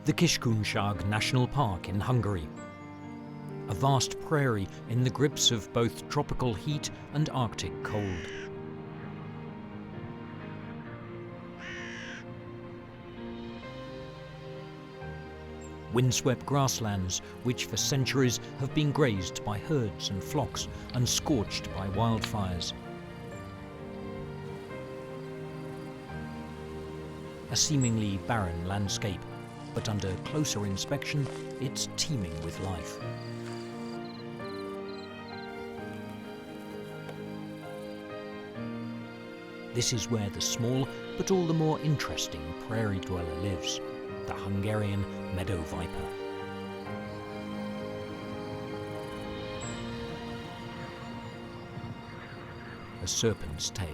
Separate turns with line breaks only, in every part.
The Kiskunság National Park in Hungary. A vast prairie in the grips of both tropical heat and Arctic cold. Windswept grasslands which for centuries have been grazed by herds and flocks and scorched by wildfires. A seemingly barren landscape, but under closer inspection, it's teeming with life. This is where the small, but all the more interesting prairie dweller lives, the Hungarian meadow viper. A serpent's tail.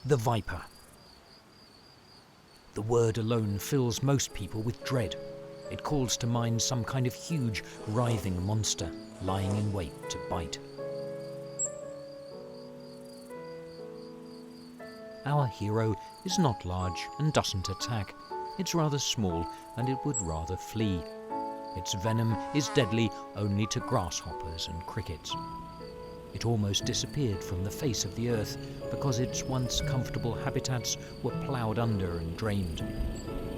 The viper. The word alone fills most people with dread. It calls to mind some kind of huge, writhing monster lying in wait to bite. Our hero is not large and doesn't attack. It's rather small and it would rather flee. Its venom is deadly only to grasshoppers and crickets. It almost disappeared from the face of the earth because its once comfortable habitats were ploughed under and drained.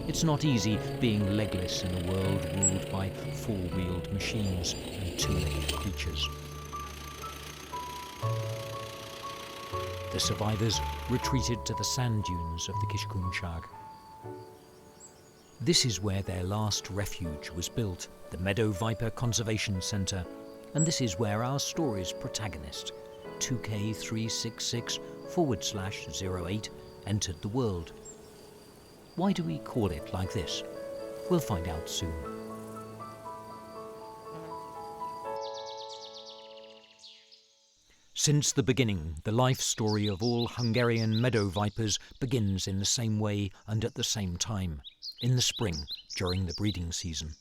It's not easy being legless in a world ruled by four-wheeled machines and two-legged creatures. The survivors retreated to the sand dunes of the Kiskunság. This is where their last refuge was built, the Meadow Viper Conservation Centre, and this is where our story's protagonist, 2K366/08, entered the world. Why do we call it like this? We'll find out soon. Since the beginning, the life story of all Hungarian meadow vipers begins in the same way and at the same time, in the spring, during the breeding season.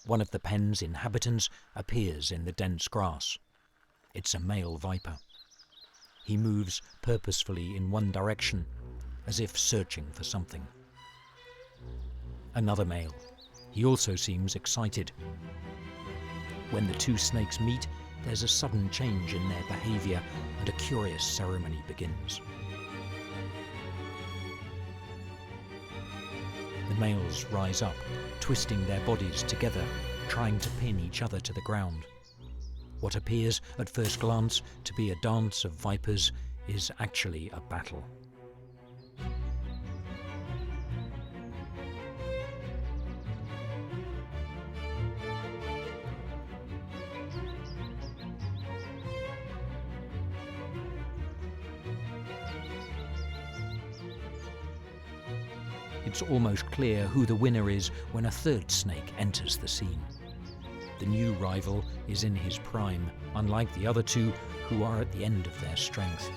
One of the pen's inhabitants appears in the dense grass. It's a male viper. He moves purposefully in one direction, as if searching for something. Another male. He also seems excited. When the two snakes meet, there's a sudden change in their behavior and a curious ceremony begins. The males rise up, twisting their bodies together, trying to pin each other to the ground. What appears at first glance to be a dance of vipers is actually a battle. It's almost clear who the winner is when a third snake enters the scene. The new rival is in his prime, unlike the other two who are at the end of their strength.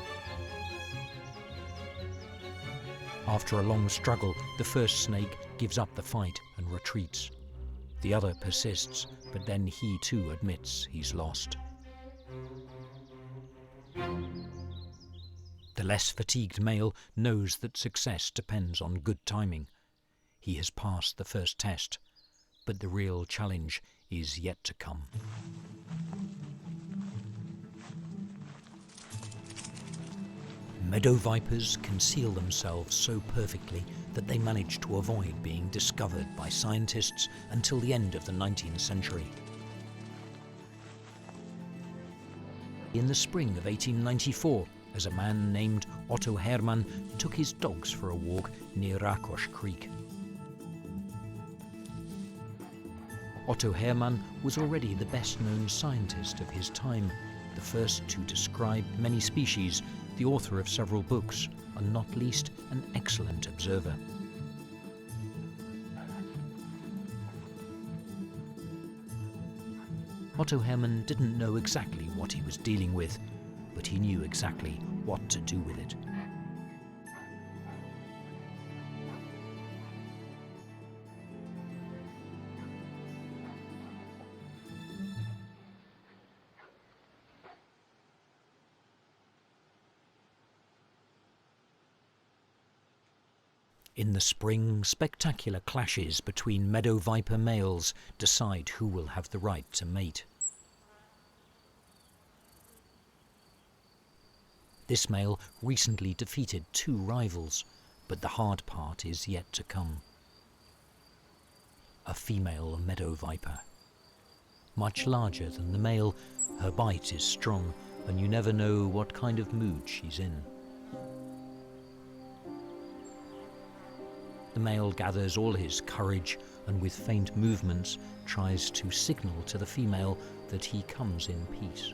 After a long struggle, the first snake gives up the fight and retreats. The other persists, but then he too admits he's lost. The less fatigued male knows that success depends on good timing. He has passed the first test, but the real challenge is yet to come. Meadow vipers conceal themselves so perfectly that they manage to avoid being discovered by scientists until the end of the 19th century. In the spring of 1894, as a man named Otto Hermann took his dogs for a walk near Rákos Creek. Otto Hermann was already the best-known scientist of his time, the first to describe many species, the author of several books, and not least an excellent observer. Otto Hermann didn't know exactly what he was dealing with, but he knew exactly what to do with it. In the spring, spectacular clashes between meadow viper males decide who will have the right to mate. This male recently defeated 2 rivals, but the hard part is yet to come. A female meadow viper. Much larger than the male, her bite is strong, and you never know what kind of mood she's in. The male gathers all his courage and with faint movements tries to signal to the female that he comes in peace.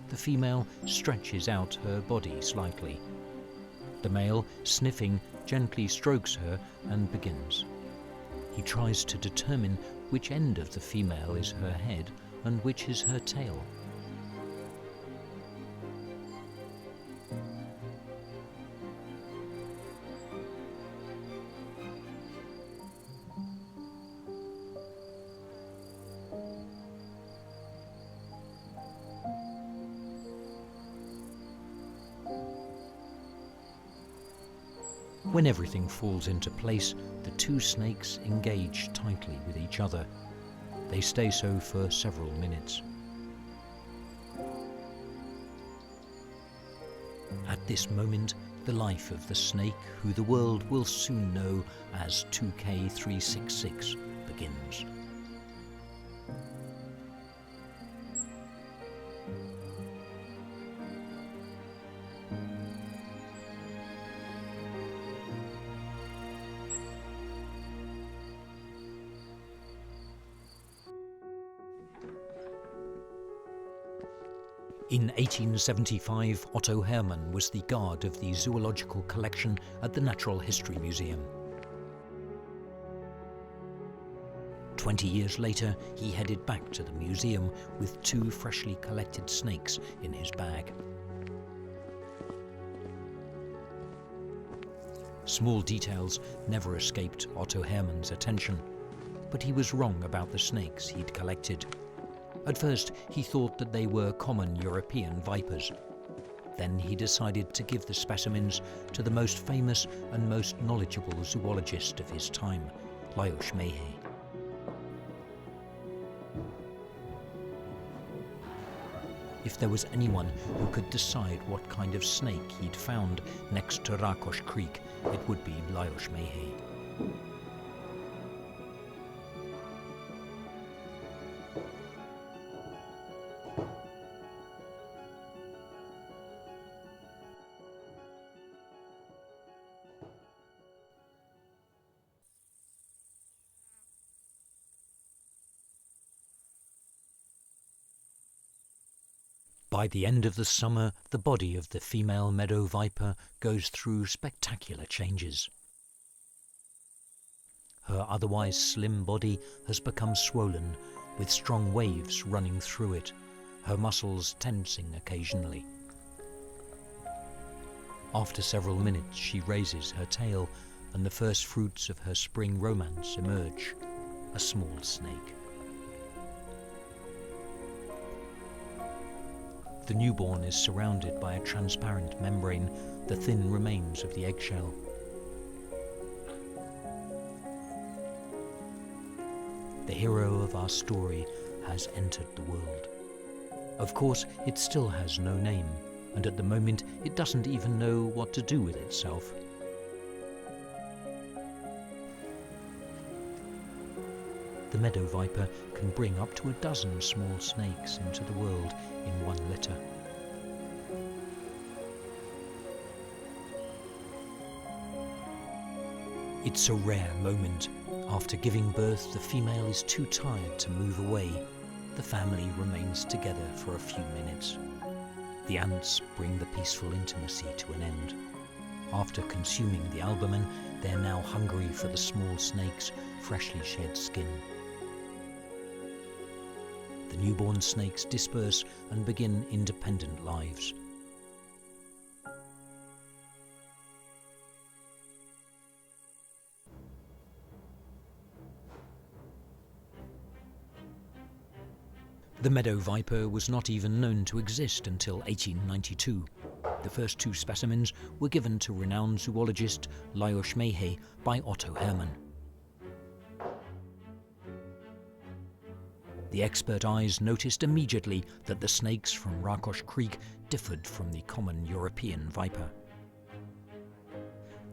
The female stretches out her body slightly. The male, sniffing, gently strokes her and begins. He tries to determine which end of the female is her head and which is her tail. When everything falls into place, the 2 snakes engage tightly with each other. They stay so for several minutes. At this moment, the life of the snake, who the world will soon know as 2K366, begins. In 1875, Otto Hermann was the guard of the zoological collection at the Natural History Museum. 20 years later, he headed back to the museum with 2 freshly collected snakes in his bag. Small details never escaped Otto Hermann's attention, but he was wrong about the snakes he'd collected. At first, he thought that they were common European vipers. Then he decided to give the specimens to the most famous and most knowledgeable zoologist of his time, Lajos Méhé. If there was anyone who could decide what kind of snake he'd found next to Rákos Creek, it would be Lajos Méhé. By the end of the summer, the body of the female meadow viper goes through spectacular changes. Her otherwise slim body has become swollen, with strong waves running through it, her muscles tensing occasionally. After several minutes, she raises her tail, and the first fruits of her spring romance emerge, a small snake. The newborn is surrounded by a transparent membrane, the thin remains of the eggshell. The hero of our story has entered the world. Of course, it still has no name, and at the moment it doesn't even know what to do with itself. The meadow viper can bring up to a dozen small snakes into the world in one litter. It's a rare moment. After giving birth, the female is too tired to move away. The family remains together for a few minutes. The ants bring the peaceful intimacy to an end. After consuming the albumen, they are now hungry for the small snake's freshly shed skin. The newborn snakes disperse and begin independent lives. The meadow viper was not even known to exist until 1892. The first two specimens were given to renowned zoologist Lajos Méhé by Otto Hermann. The expert eyes noticed immediately that the snakes from Rákos Creek differed from the common European viper.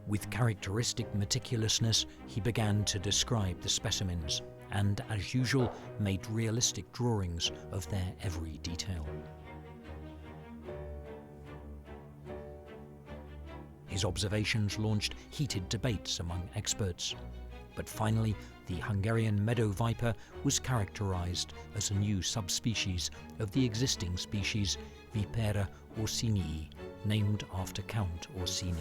With characteristic meticulousness, he began to describe the specimens and, as usual, made realistic drawings of their every detail. His observations launched heated debates among experts, but finally the Hungarian meadow viper was characterized as a new subspecies of the existing species Vipera Orsinii, named after Count Orsini.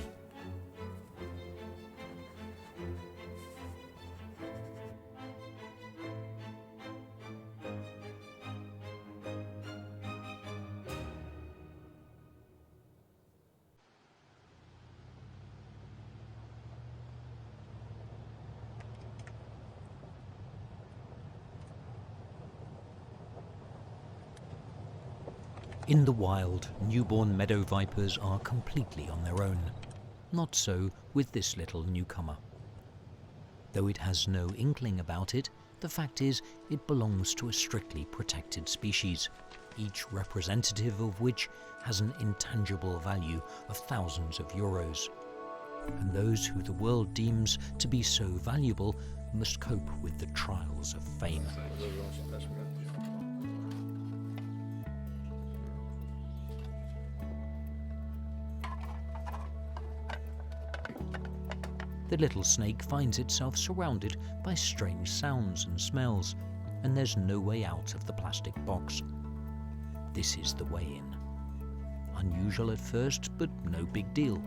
In the wild, newborn meadow vipers are completely on their own. Not so with this little newcomer. Though it has no inkling about it, the fact is it belongs to a strictly protected species, each representative of which has an intangible value of thousands of euros. And those who the world deems to be so valuable must cope with the trials of fame. The little snake finds itself surrounded by strange sounds and smells, and there's no way out of the plastic box. This is the way in. Unusual at first, but no big deal.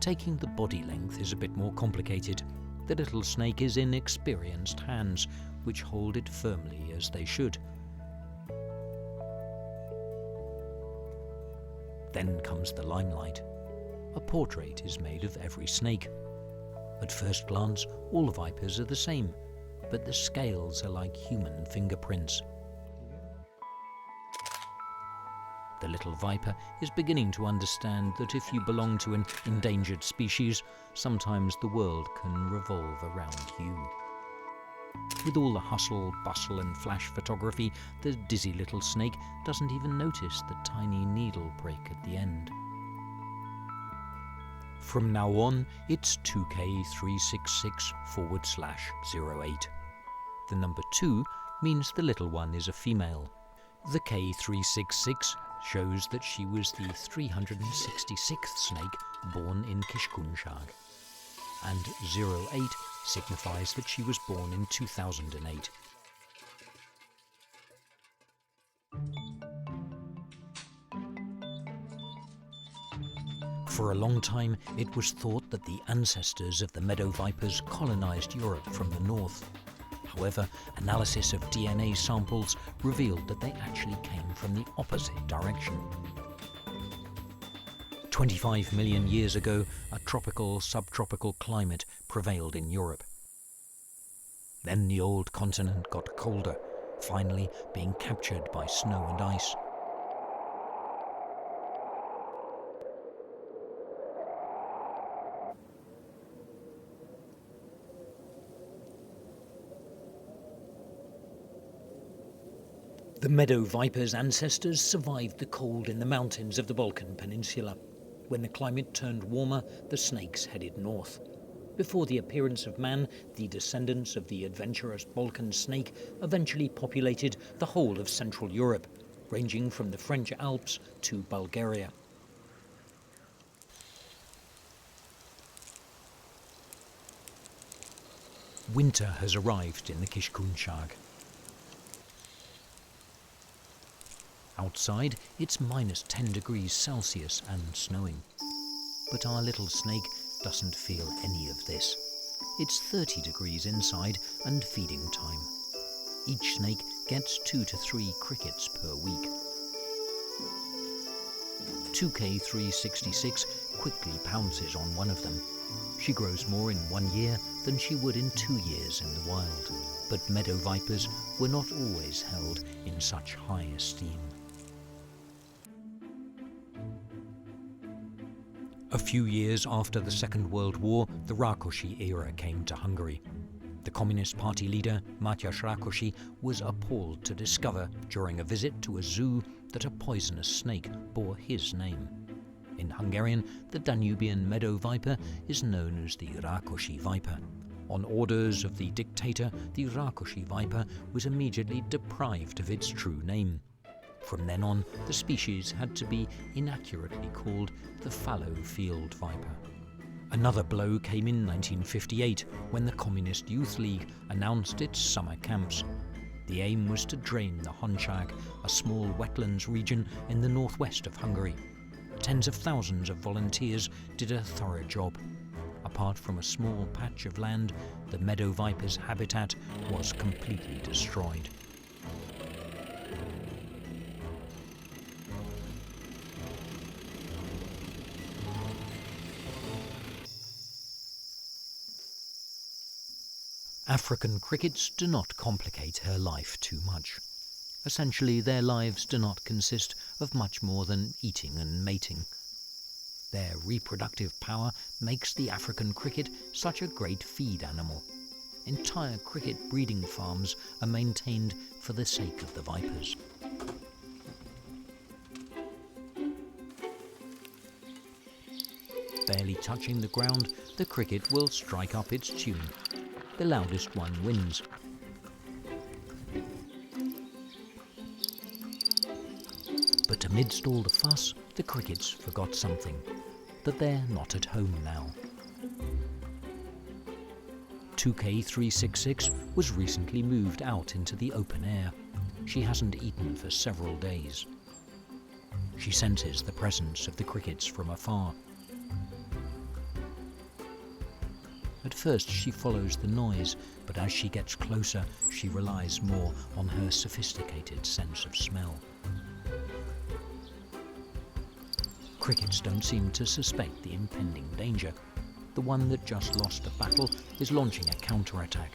Taking the body length is a bit more complicated. The little snake is in experienced hands, which hold it firmly as they should. Then comes the limelight. A portrait is made of every snake. At first glance, all vipers are the same, but the scales are like human fingerprints. The little viper is beginning to understand that if you belong to an endangered species, sometimes the world can revolve around you. With all the hustle, bustle and flash photography, the dizzy little snake doesn't even notice the tiny needle break at the end. From now on, it's 2K366/08. The number 2 means the little one is a female. The K366 shows that she was the 366th snake born in Kiskunság, and 08 signifies that she was born in 2008. For a long time, it was thought that the ancestors of the meadow vipers colonized Europe from the north. However, analysis of DNA samples revealed that they actually came from the opposite direction. 25 million years ago, a tropical-subtropical climate prevailed in Europe. Then the old continent got colder, finally being captured by snow and ice. The meadow viper's ancestors survived the cold in the mountains of the Balkan Peninsula. When the climate turned warmer, the snakes headed north. Before the appearance of man, the descendants of the adventurous Balkan snake eventually populated the whole of Central Europe, ranging from the French Alps to Bulgaria. Winter has arrived in the Kiskunság. Outside, it's minus 10 degrees Celsius and snowing. But our little snake doesn't feel any of this. It's 30 degrees inside and feeding time. Each snake gets 2 to 3 crickets per week. 2K366 quickly pounces on one of them. She grows more in 1 year than she would in 2 years in the wild. But meadow vipers were not always held in such high esteem. A few years after the Second World War, the Rákosi era came to Hungary. The Communist Party leader, Mátyás Rákosi, was appalled to discover during a visit to a zoo that a poisonous snake bore his name. In Hungarian, the Danubian meadow viper is known as the Rákosi viper. On orders of the dictator, the Rákosi viper was immediately deprived of its true name. From then on, the species had to be inaccurately called the fallow field viper. Another blow came in 1958 when the Communist Youth League announced its summer camps. The aim was to drain the Honchag, a small wetlands region in the northwest of Hungary. Tens of thousands of volunteers did a thorough job. Apart from a small patch of land, the meadow viper's habitat was completely destroyed. African crickets do not complicate her life too much. Essentially, their lives do not consist of much more than eating and mating. Their reproductive power makes the African cricket such a great feed animal. Entire cricket breeding farms are maintained for the sake of the vipers. Barely touching the ground, the cricket will strike up its tune. The loudest one wins. But amidst all the fuss, the crickets forgot something, that they're not at home now. 2K366 was recently moved out into the open air. She hasn't eaten for several days. She senses the presence of the crickets from afar. At first she follows the noise, but as she gets closer, she relies more on her sophisticated sense of smell. Crickets don't seem to suspect the impending danger. The one that just lost a battle is launching a counterattack.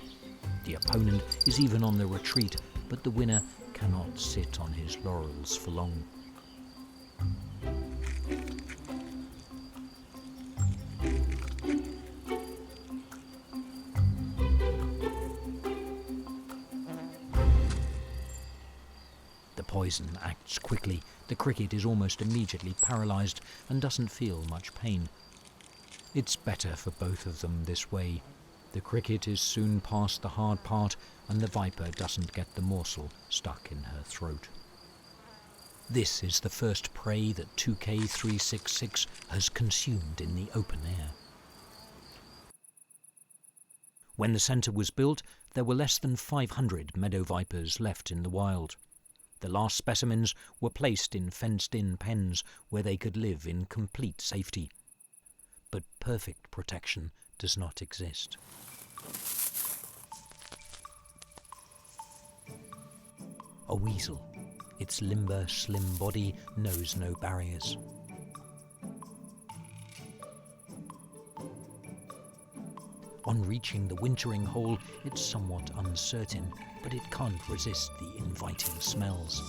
The opponent is even on the retreat, but the winner cannot sit on his laurels for long. The poison acts quickly. The cricket is almost immediately paralyzed and doesn't feel much pain. It's better for both of them this way. The cricket is soon past the hard part and the viper doesn't get the morsel stuck in her throat. This is the first prey that 2K366 has consumed in the open air. When the centre was built, there were less than 500 meadow vipers left in the wild. The last specimens were placed in fenced-in pens where they could live in complete safety. But perfect protection does not exist. A weasel. Its limber, slim body knows no barriers. On reaching the wintering hole, it's somewhat uncertain, but it can't resist the inviting smells.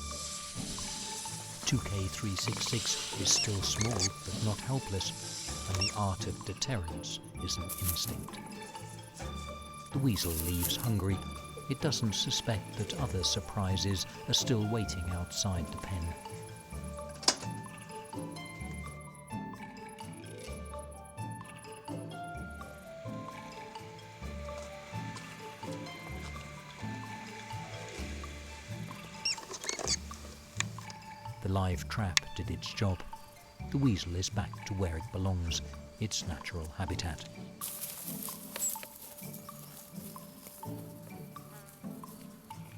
2K366 is still small, but not helpless, and the art of deterrence is an instinct. The weasel leaves Hungary. It doesn't suspect that other surprises are still waiting outside the pen. The live trap did its job. The weasel is back to where it belongs, its natural habitat.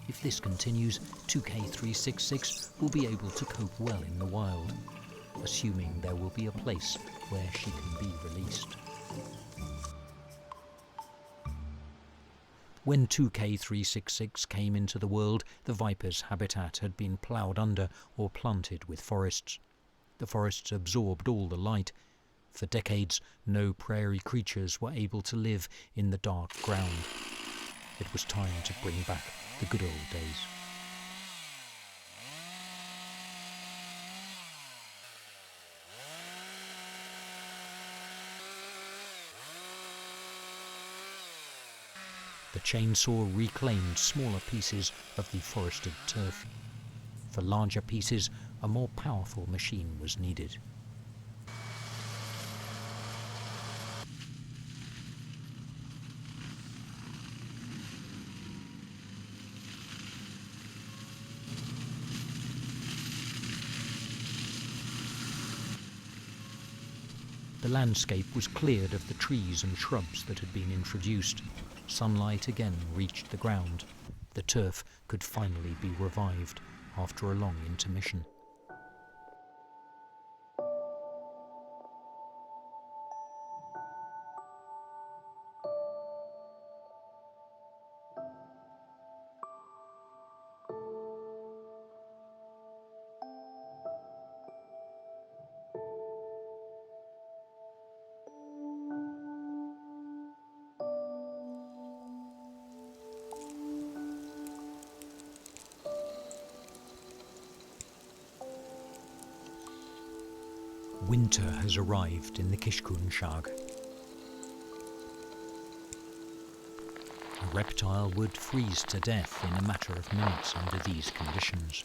If this continues, 2K366 will be able to cope well in the wild, assuming there will be a place where she can be released. When 2K366 came into the world, the viper's habitat had been ploughed under or planted with forests. The forests absorbed all the light. For decades, no prairie creatures were able to live in the dark ground. It was time to bring back the good old days. The chainsaw reclaimed smaller pieces of the forested turf. For larger pieces, a more powerful machine was needed. The landscape was cleared of the trees and shrubs that had been introduced. Sunlight again reached the ground. The turf could finally be revived after a long intermission. Winter has arrived in the Kishkunshaag. A reptile would freeze to death in a matter of minutes under these conditions.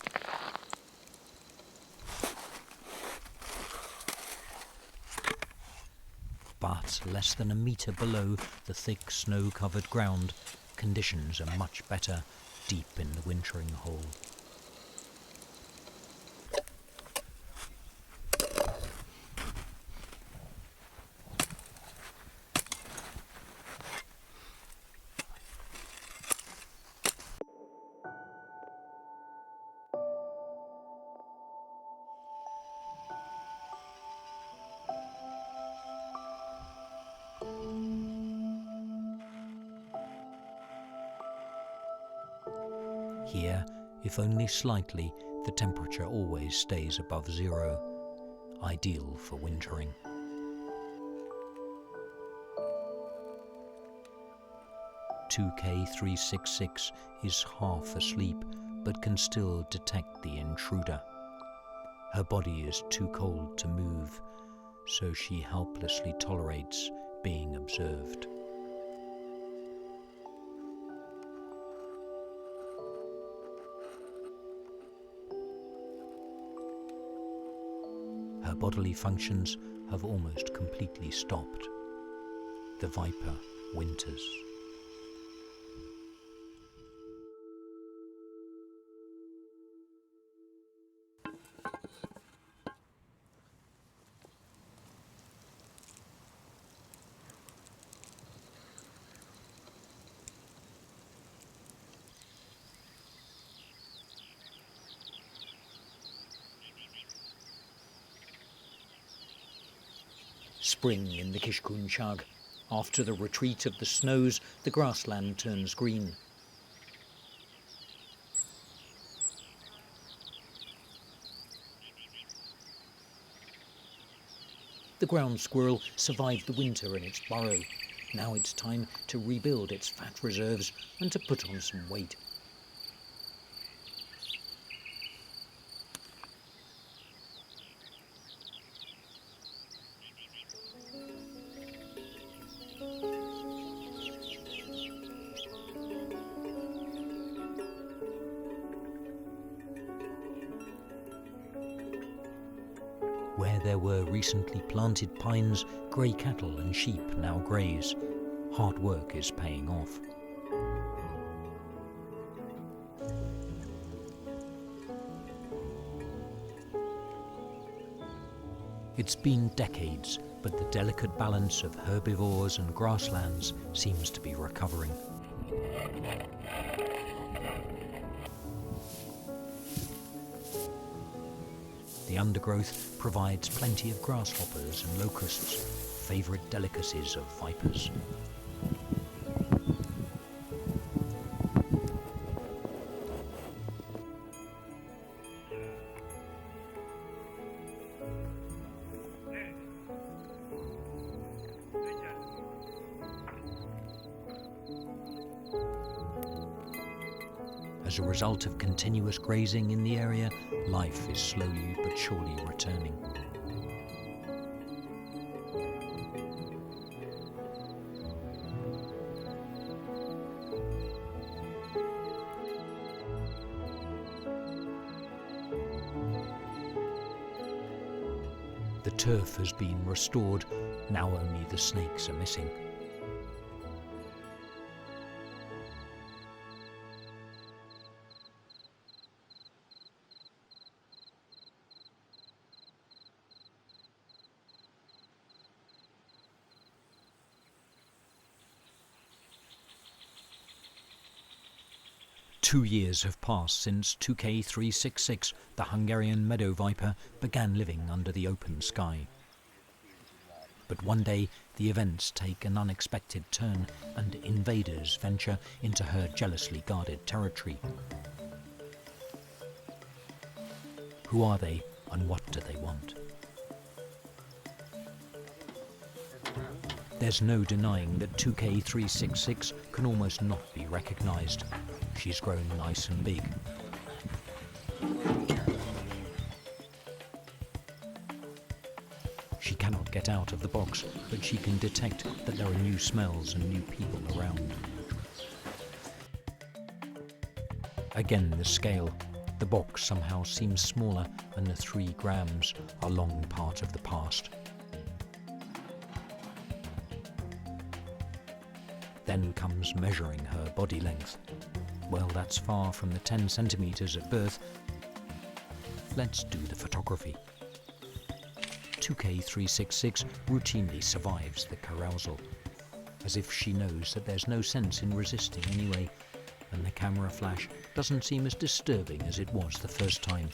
But less than a metre below the thick snow-covered ground, conditions are much better deep in the wintering hole. Here, if only slightly, the temperature always stays above zero, ideal for wintering. "2K366 is half asleep, but can still detect the intruder. Her body is too cold to move, so she helplessly tolerates being observed. Her bodily functions have almost completely stopped. The viper winters. Spring in the Kishkunshaag. After the retreat of the snows, the grassland turns green. The ground squirrel survived the winter in its burrow. Now it's time to rebuild its fat reserves and to put on some weight. Where there were recently planted pines, grey cattle and sheep now graze. Hard work is paying off. It's been decades, but the delicate balance of herbivores and grasslands seems to be recovering. The undergrowth provides plenty of grasshoppers and locusts, favourite delicacies of vipers. As a result of continuous grazing in the area, life is slowly but surely returning. The turf has been restored, now only the snakes are missing. Two years have passed since 2K366, the Hungarian meadow viper, began living under the open sky. But one day, the events take an unexpected turn and invaders venture into her jealously guarded territory. Who are they and what do they want? There's no denying that 2K366 can almost not be recognised. She's grown nice and big. She cannot get out of the box, but she can detect that there are new smells and new people around. Again the scale. The box somehow seems smaller and the 3 grams are long part of the past. Then comes measuring her body length. Well, that's far from the 10 centimetres at birth. Let's do the photography. 2K366 routinely survives the carousal, as if she knows that there's no sense in resisting anyway, and the camera flash doesn't seem as disturbing as it was the first time.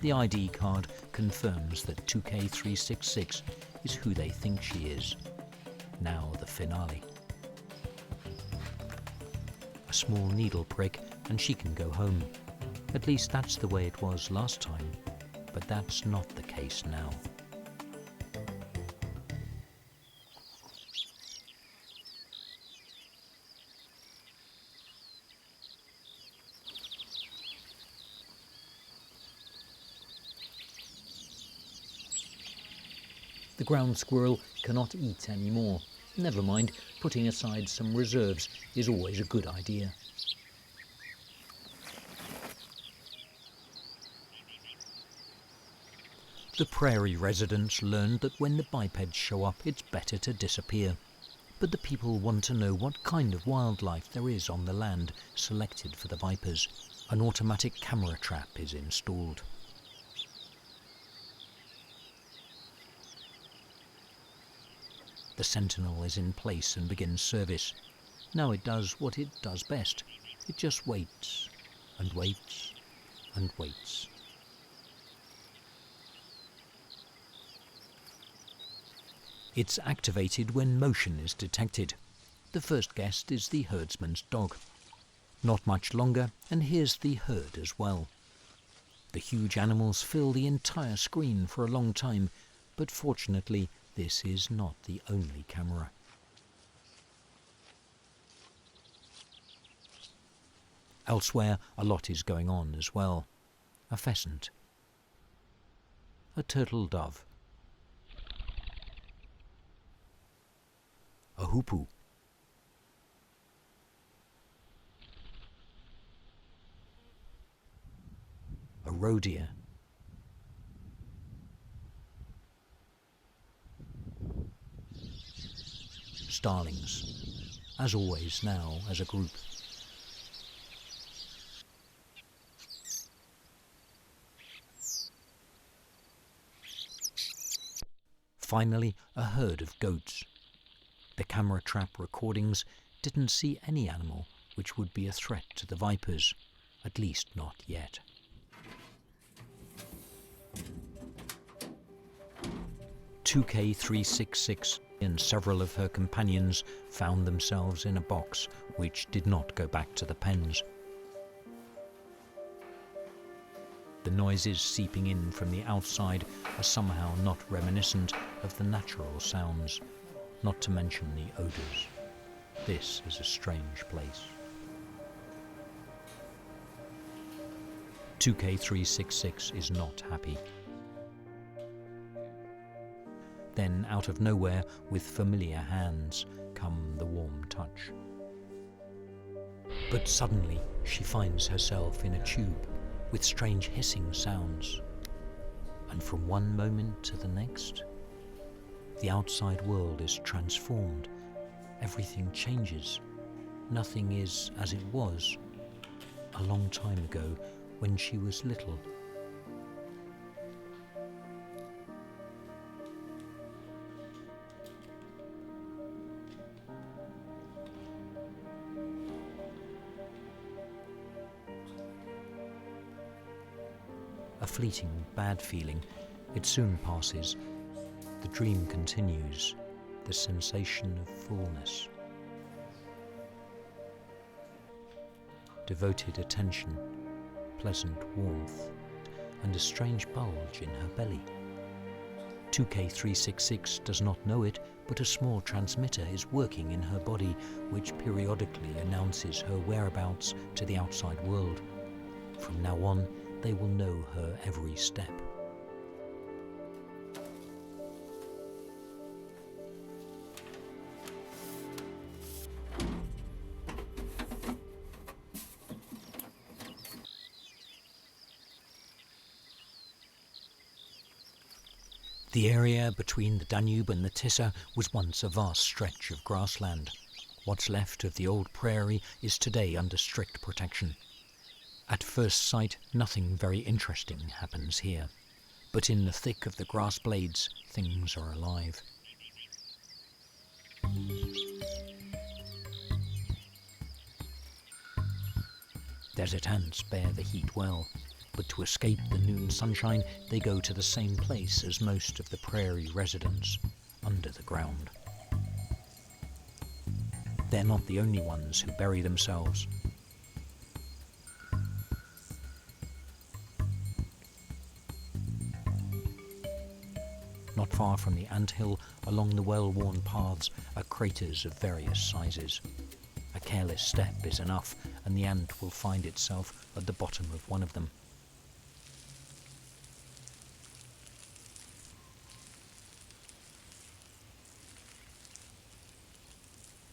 The ID card confirms that 2K366 is who they think she is. Now the finale. A small needle prick and she can go home. At least that's the way it was last time, but that's not the case now. The ground squirrel cannot eat anymore. Never mind, putting aside some reserves is always a good idea. The prairie residents learned that when the bipeds show up, it's better to disappear. But the people want to know what kind of wildlife there is on the land selected for the vipers. An automatic camera trap is installed. The sentinel is in place and begins service. Now it does what it does best. It just waits and waits and waits. It's activated when motion is detected. The first guest is the herdsman's dog. Not much longer, and here's the herd as well. The huge animals fill the entire screen for a long time, but fortunately this is not the only camera. Elsewhere, a lot is going on as well. A pheasant. A turtle dove. A hoopoe. A roe deer. Starlings, as always now as a group. Finally, a herd of goats. The camera trap recordings didn't see any animal which would be a threat to the vipers, at least not yet. "2K366 and several of her companions found themselves in a box which did not go back to the pens. The noises seeping in from the outside are somehow not reminiscent of the natural sounds, not to mention the odours. This is a strange place. 2K366 is not happy. Then, out of nowhere, with familiar hands, come the warm touch. But suddenly, she finds herself in a tube with strange hissing sounds. And from one moment to the next, the outside world is transformed. Everything changes. Nothing is as it was a long time ago when she was little. A fleeting, bad feeling. It soon passes. The dream continues. The sensation of fullness. Devoted attention, pleasant warmth, and a strange bulge in her belly. 2K366 does not know it, but a small transmitter is working in her body, which periodically announces her whereabouts to the outside world. From now on, they will know her every step. The area between the Danube and the Tisza was once a vast stretch of grassland. What's left of the old prairie is today under strict protection. At first sight, nothing very interesting happens here. But in the thick of the grass blades, things are alive. Desert ants bear the heat well, but to escape the noon sunshine, they go to the same place as most of the prairie residents, under the ground. They're not the only ones who bury themselves. Not far from the anthill, along the well-worn paths, are craters of various sizes. A careless step is enough, and the ant will find itself at the bottom of one of them.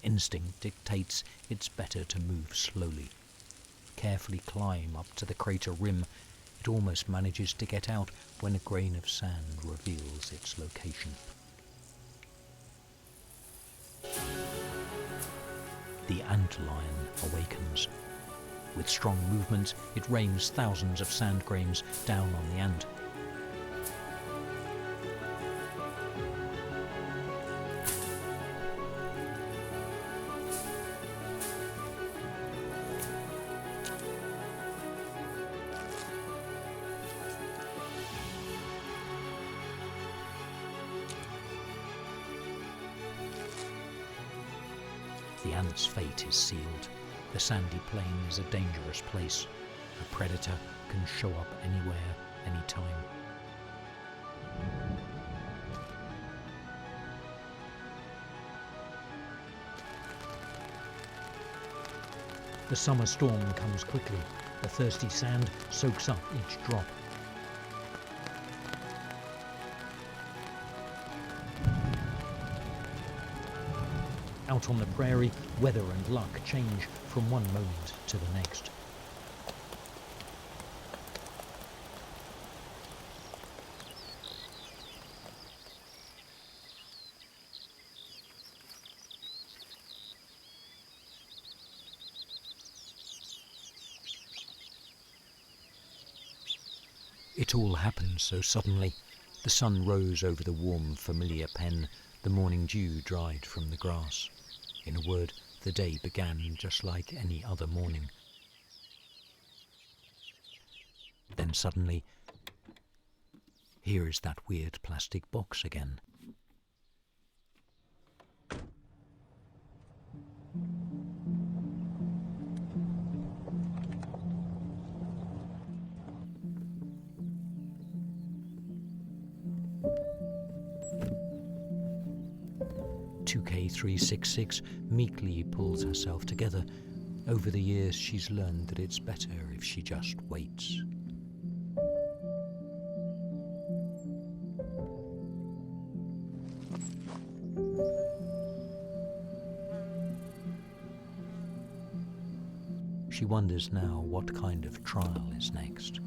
Instinct dictates it's better to move slowly. Carefully climb up to the crater rim. It almost manages to get out when a grain of sand reveals its location. The antlion awakens. With strong movements, it rains thousands of sand grains down on the ant. The ant's fate is sealed. The sandy plain is a dangerous place. A predator can show up anywhere, anytime. The summer storm comes quickly. The thirsty sand soaks up each drop. Out on the prairie, weather and luck change from one moment to the next. It all happened so suddenly. The sun rose over the warm, familiar pen. The morning dew dried from the grass. In a word, the day began just like any other morning. Then suddenly, here is that weird plastic box again. 2K366 meekly pulls herself together. Over the years, she's learned that it's better if she just waits. She wonders now what kind of trial is next.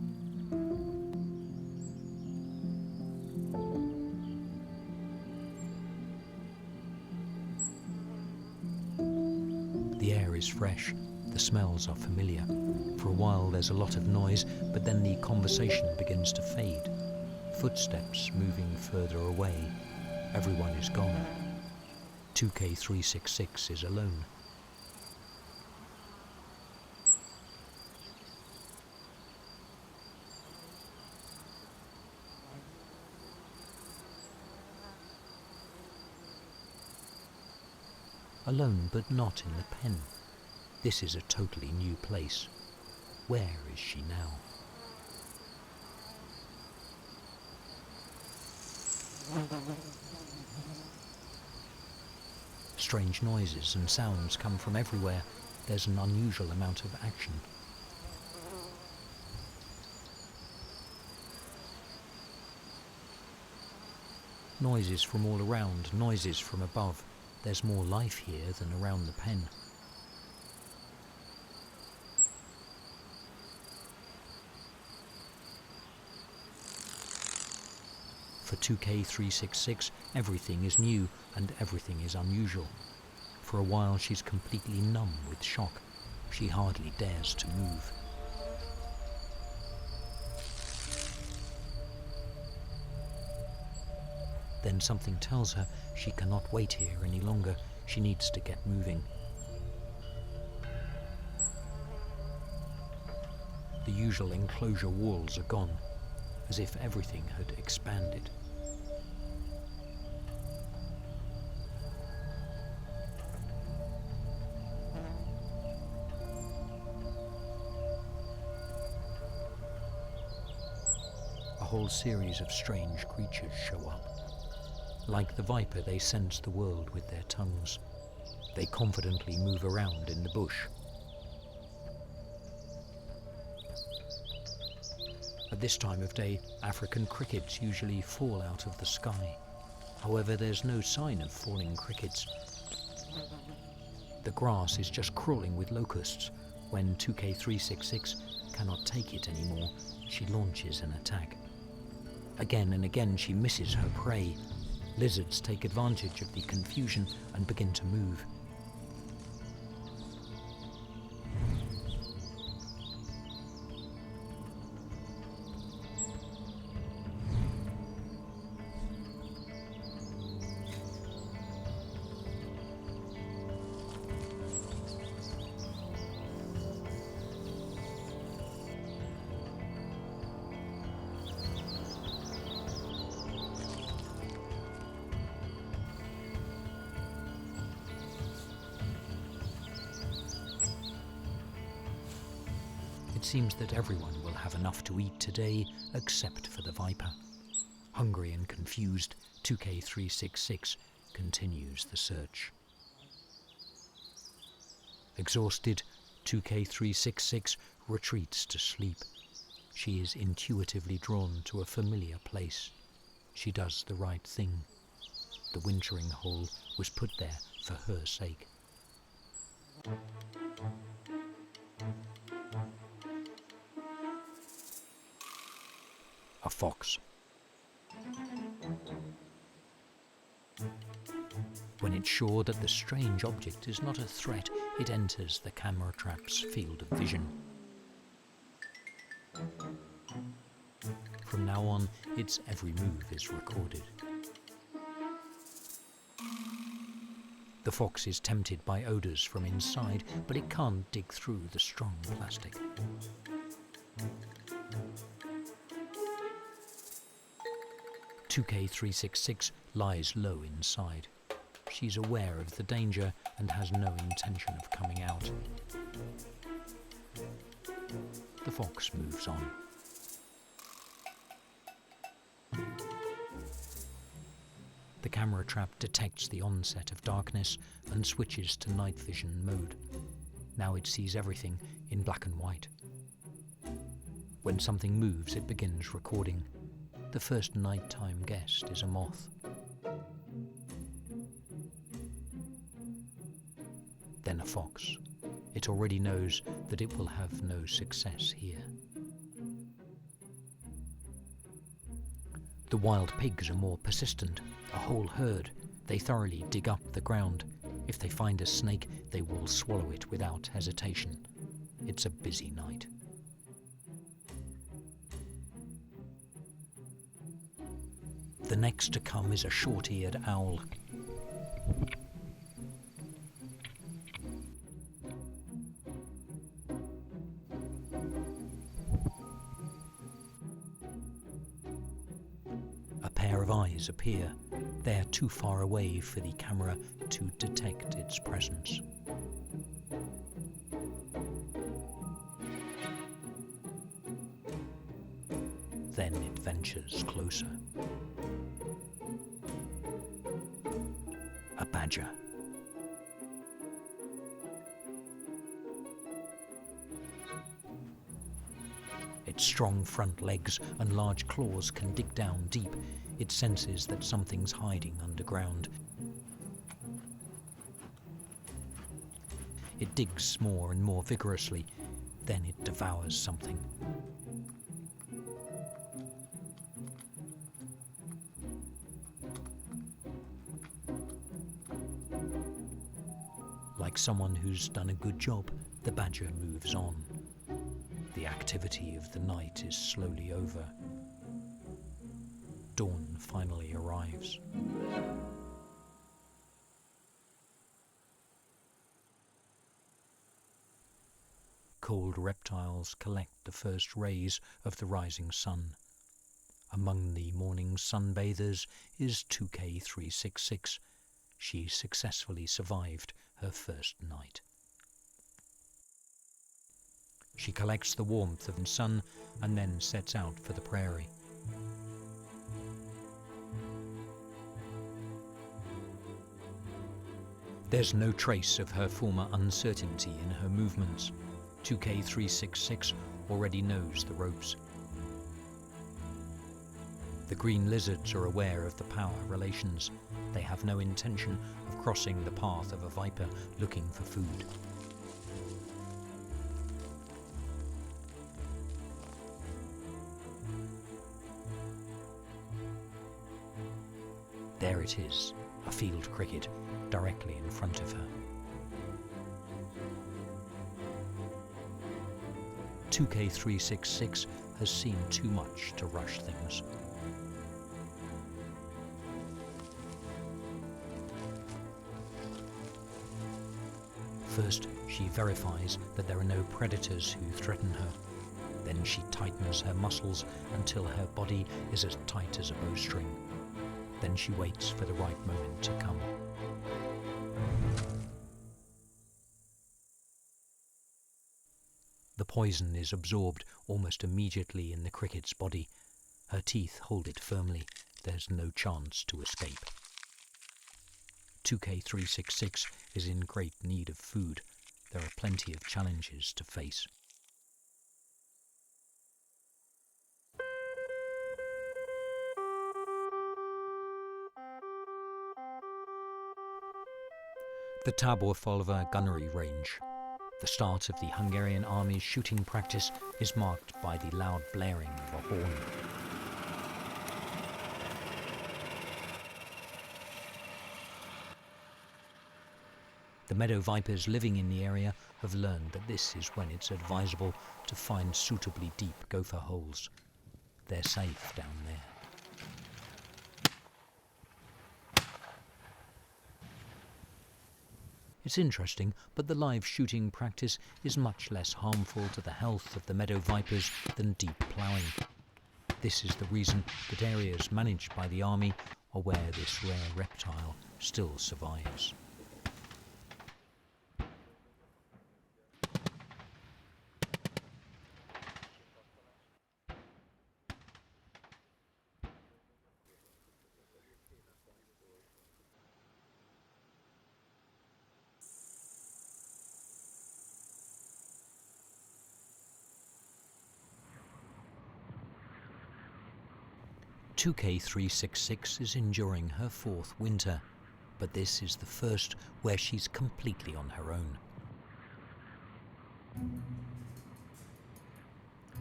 The air is fresh, the smells are familiar. For a while there's a lot of noise, but then the conversation begins to fade. Footsteps moving further away. Everyone is gone. 2K366 is alone. Alone, but not in the pen. This is a totally new place. Where is she now? Strange noises and sounds come from everywhere. There's an unusual amount of action. Noises from all around, noises from above. There's more life here than around the pen. For 2K366, everything is new and everything is unusual. For a while she's completely numb with shock. She hardly dares to move. Then something tells her she cannot wait here any longer. She needs to get moving. The usual enclosure walls are gone, as if everything had expanded. A whole series of strange creatures show up. Like the viper, they sense the world with their tongues. They confidently move around in the bush. At this time of day, African crickets usually fall out of the sky. However, there's no sign of falling crickets. The grass is just crawling with locusts. When 2K366 cannot take it anymore, she launches an attack. Again and again she misses her prey. Lizards take advantage of the confusion and begin to move. It seems that everyone will have enough to eat today, except for the viper. Hungry and confused, 2K366 continues the search. Exhausted, 2K366 retreats to sleep. She is intuitively drawn to a familiar place. She does the right thing. The wintering hole was put there for her sake. A fox. When it's sure that the strange object is not a threat, it enters the camera trap's field of vision. From now on, its every move is recorded. The fox is tempted by odours from inside, but it can't dig through the strong plastic. .2K366 lies low inside. She's aware of the danger and has no intention of coming out. The fox moves on. The camera trap detects the onset of darkness and switches to night vision mode. Now it sees everything in black and white. When something moves, it begins recording. The first nighttime guest is a moth. Then a fox. It already knows that it will have no success here. The wild pigs are more persistent, a whole herd. They thoroughly dig up the ground. If they find a snake, they will swallow it without hesitation. It's a busy night. The next to come is a short-eared owl. A pair of eyes appear. They are too far away for the camera to detect its presence. Then it ventures closer. A badger. Its strong front legs and large claws can dig down deep. It senses that something's hiding underground. It digs more and more vigorously. Then it devours something. Like someone who's done a good job, the badger moves on. The activity of the night is slowly over. Dawn finally arrives. Cold reptiles collect the first rays of the rising sun. Among the morning sunbathers is 2K366. She successfully survived her first night. She collects the warmth of the sun and then sets out for the prairie. There's no trace of her former uncertainty in her movements. 2K366 already knows the ropes. The green lizards are aware of the power relations. They have no intention of crossing the path of a viper looking for food. There it is, a field cricket, directly in front of her. 2K366 has seen too much to rush things. First, she verifies that there are no predators who threaten her. Then she tightens her muscles until her body is as tight as a bowstring. Then she waits for the right moment to come. The poison is absorbed almost immediately in the cricket's body. Her teeth hold it firmly. There's no chance to escape. 2K366 is in great need of food. There are plenty of challenges to face. The Taborfolva gunnery range. The start of the Hungarian army's shooting practice is marked by the loud blaring of a horn. The meadow vipers living in the area have learned that this is when it's advisable to find suitably deep gopher holes. They're safe down there. It's interesting, but the live shooting practice is much less harmful to the health of the meadow vipers than deep ploughing. This is the reason that areas managed by the army are where this rare reptile still survives. 2K366 is enduring her fourth winter, but this is the first where she's completely on her own.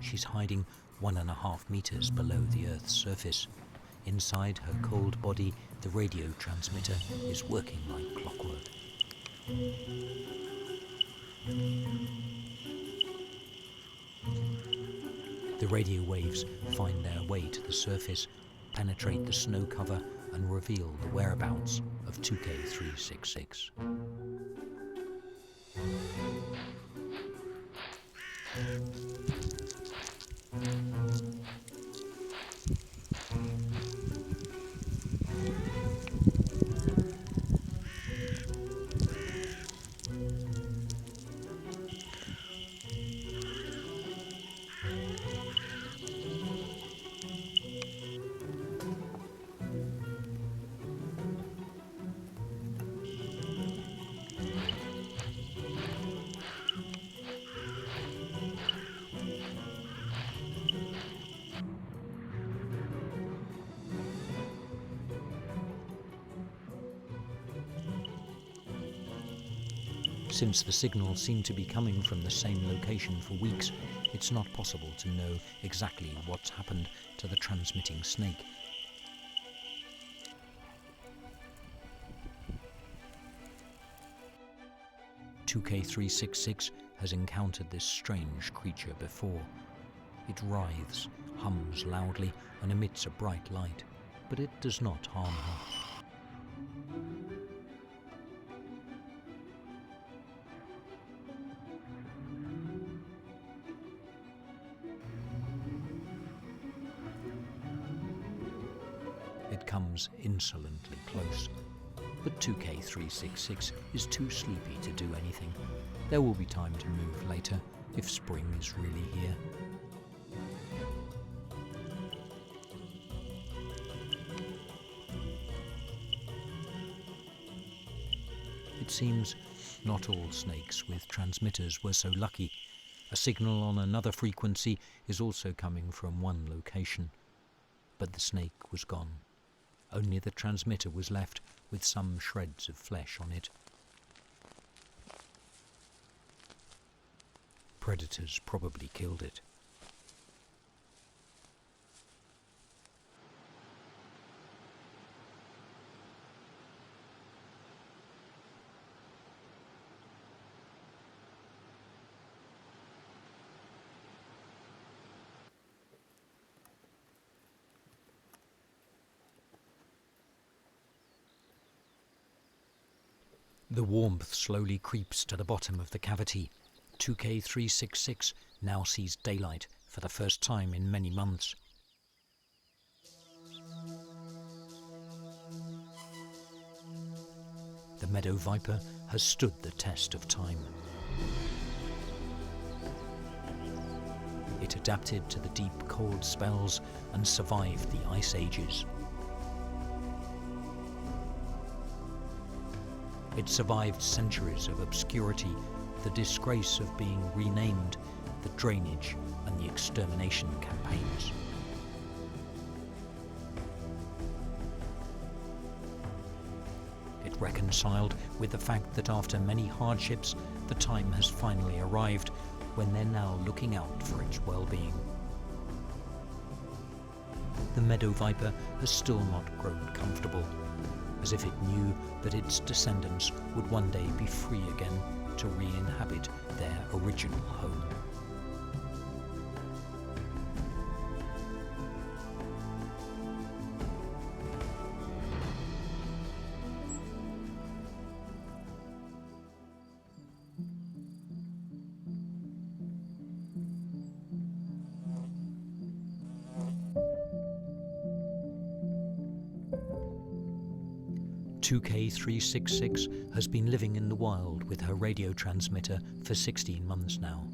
She's hiding 1.5 meters below the Earth's surface. Inside her cold body, the radio transmitter is working like clockwork. The radio waves find their way to the surface, penetrate the snow cover, and reveal the whereabouts of 2K366. Since the signals seem to be coming from the same location for weeks, it's not possible to know exactly what's happened to the transmitting snake. (2K366) has encountered this strange creature before. It writhes, hums loudly, and emits a bright light, but it does not harm her. It comes insolently close, but 2K366 is too sleepy to do anything. There will be time to move later, if spring is really here. It seems not all snakes with transmitters were so lucky. A signal on another frequency is also coming from one location, but the snake was gone. Only the transmitter was left with some shreds of flesh on it. Predators probably killed it. The warmth slowly creeps to the bottom of the cavity. 2K366 now sees daylight for the first time in many months. The meadow viper has stood the test of time. It adapted to the deep cold spells and survived the ice ages. It survived centuries of obscurity, the disgrace of being renamed, the drainage and the extermination campaigns. It reconciled with the fact that after many hardships, the time has finally arrived when they're now looking out for its well-being. The meadow viper has still not grown comfortable, as if it knew that its descendants would one day be free again to re-inhabit their original home. (2K366) has been living in the wild with her radio transmitter for 16 months now.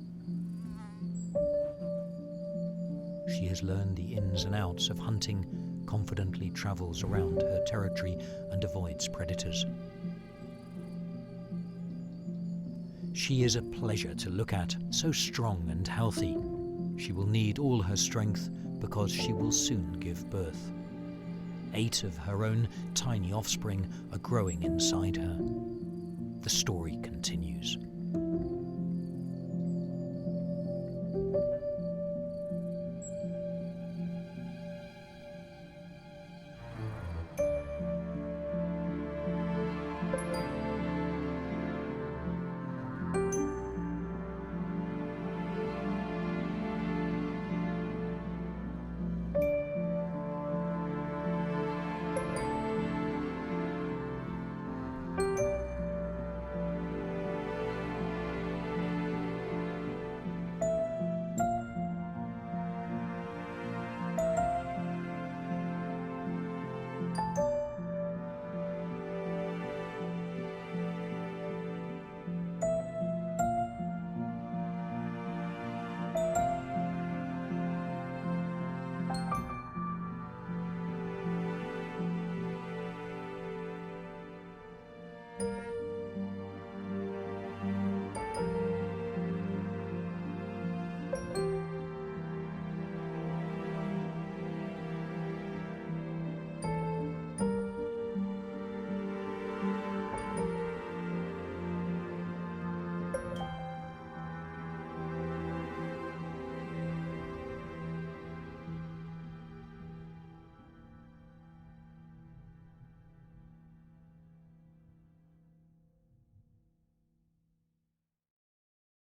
She has learned the ins and outs of hunting, confidently travels around her territory and avoids predators. She is a pleasure to look at, so strong and healthy. She will need all her strength because she will soon give birth. 8 of her own tiny offspring are growing inside her. The story continues.